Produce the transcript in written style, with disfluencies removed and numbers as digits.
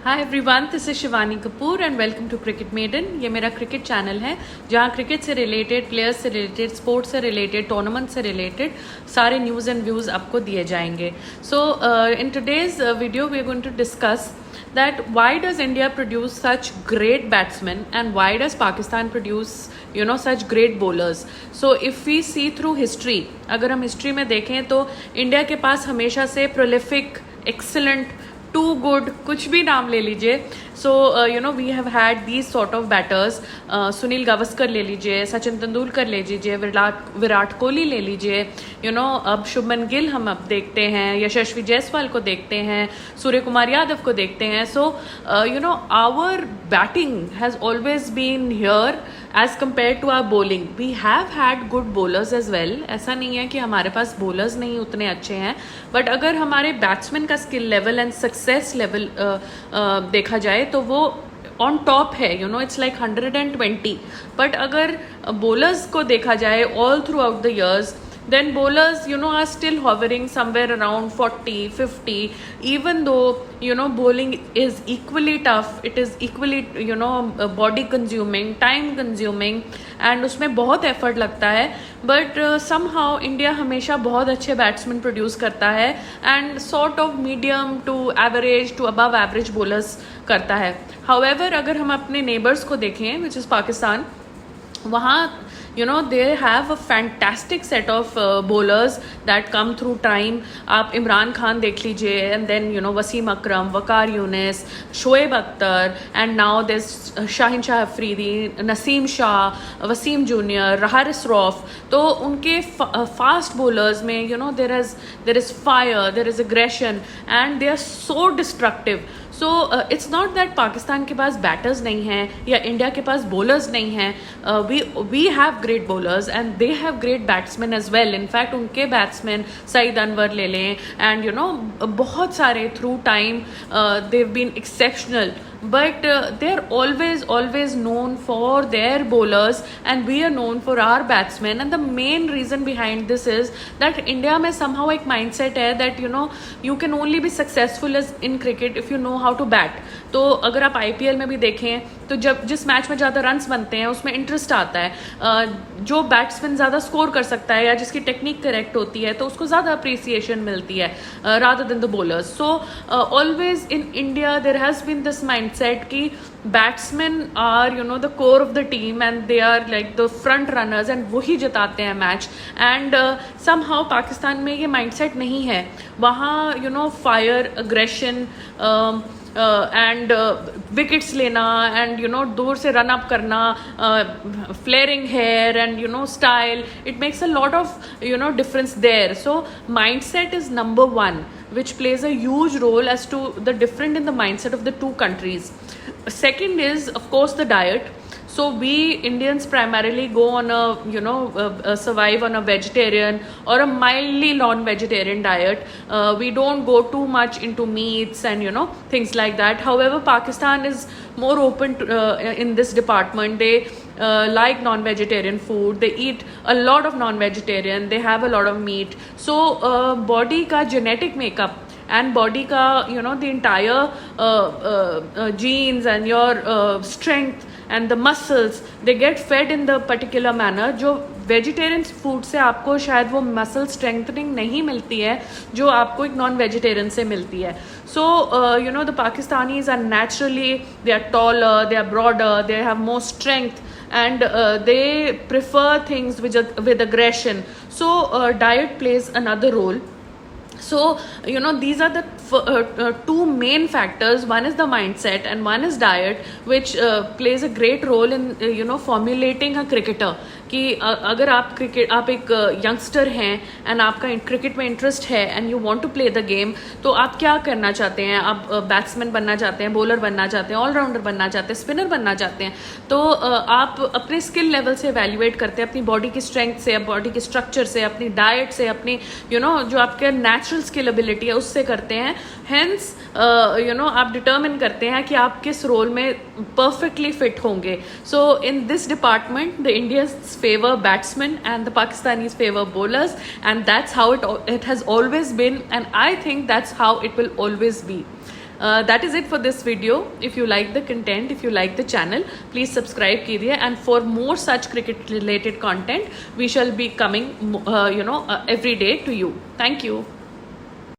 Hi everyone, this is Shivani Kapoor and welcome to cricket maiden. ये मेरा cricket channel है जहाँ क्रिकेट से रिलेटेड, प्लेयर्स से रिलेटेड, स्पोर्ट्स से रिलेटेड, टूर्नामेंट से रिलेटेड सारे न्यूज़ एंड व्यूज़ आपको दिए जाएंगे। So in today's video we are going to discuss that why does India produce such great batsmen and why does Pakistan produce such great bowlers. So if we see through history, अगर हम history में देखें तो India के पास हमेशा से prolific, excellent, to good, कुछ भी नाम ले लीजिए। So we have had these sort of batters. Sunil Gavaskar ले लीजिए, सचिन तेंदुलकर ले लीजिए, विराट कोहली ले लीजिए, अब शुभमन गिल हम अब देखते हैं, यशस्वी जायसवाल को देखते हैं, सूर्य कुमार यादव को देखते हैं। So our batting has always been here as compared to our bowling. We have had good bowlers as well. ऐसा नहीं है कि हमारे पास बॉलर्स नहीं उतने अच्छे हैं, बट अगर हमारे बैट्समैन का skill level and success level देखा जाए तो वो ऑन टॉप है। It's like 120। बट अगर बॉलर्स को देखा जाए all through out the years, then bowlers are still hovering somewhere around 40, 50, even though bowling is equally tough, it is equally body consuming, time consuming, and उसमें बहुत effort लगता है। but somehow India हमेशा बहुत अच्छे बैट्समैन प्रोड्यूस करता है and sort of medium to average to above average bowlers करता है। however अगर हम अपने neighbors को देखें which is पाकिस्तान, वहाँ they have a fantastic set of bowlers that come through time. आप इमरान खान देख लीजिए, and then Wasim Akram, Waqar Younis, Shoaib Akhtar, and now there's Shaheen Shah Afridi, Naseem Shah, Wasim junior, Haris Rauf. तो उनके फास्ट bowlers में there is fire, there is aggression, and they are so destructive. So it's not that Pakistan के पास batters नहीं हैं या इंडिया के पास बॉलर्स नहीं हैं। We have great bowlers and they have great batsman as well. In fact उनके batsman Saeed Anwar ले लें, एंड बहुत सारे through time they have been exceptional, but they are always known for their bowlers and we are known for our batsmen. And the main reason behind this is that India में somehow एक mindset है that you can only be successful as in cricket if you know how to bat. तो अगर आप IPL में भी देखें तो जिस मैच में ज़्यादा रन्स बनते हैं उसमें इंटरेस्ट आता है। जो बैट्समैन ज़्यादा स्कोर कर सकता है या जिसकी टेक्निक करेक्ट होती है तो उसको ज़्यादा अप्रिसिएशन मिलती है rather than the bowlers. So always in India there has been this mindset कि batsman are the core of the team and they are like the front runners and वही जिताते हैं मैच। एंड समहाउ पाकिस्तान में ये mindset नहीं है। वहाँ fire, aggression and wickets लेना एंड दूर से रन अप करना, flaring hair and style, it makes a lot of difference there. So mindset is number one which plays a huge role as to the different in the mindset of the two countries. Second is of course the diet. So we Indians primarily go on a survive on a vegetarian or a mildly non-vegetarian diet. We don't go too much into meats and things like that. However, Pakistan is more open to, in this department. They like non-vegetarian food. They eat a lot of non-vegetarian. They have a lot of meat. So body ka genetic makeup and body ka the entire genes and your strength and the muscles, they get fed in the particular manner. जो vegetarian food से आपको शायद वो muscle strengthening नहीं मिलती है जो आपको एक नॉन वेजिटेरियन से मिलती है। So the Pakistanis are naturally, they are taller, they are broader, they have more strength and they prefer things with aggression. So diet plays another role. So these are the two main factors. One is the mindset and one is diet, which plays a great role in formulating a cricketer. कि अगर आप एक youngster हैं and आपका cricket में interest है and you want to play the game, तो आप क्या करना चाहते हैं? आप बैट्समैन बनना चाहते हैं, बॉलर बनना चाहते हैं, ऑलराउंडर बनना चाहते हैं, स्पिनर बनना चाहते हैं, तो आप अपने स्किल लेवल से एवेल्युएट करते हैं, अपनी बॉडी की स्ट्रेंथ से, बॉडी के स्ट्रक्चर से, अपनी डाइट से, अपनी जो आपके नेचुरल स्किल एबिलिटी है उससे करते हैं। हेंस आप डिटर्मिन करते हैं कि आप किस रोल में परफेक्टली फिट होंगे। So in this department the Indians favor batsmen and the Pakistanis favor bowlers, and that's how it has always been, and I think that's how it will always be. That is it for this video. If you like the content, if you like the channel, please subscribe कीजिए. And for more such cricket related content, we shall be coming every day to you. Thank you.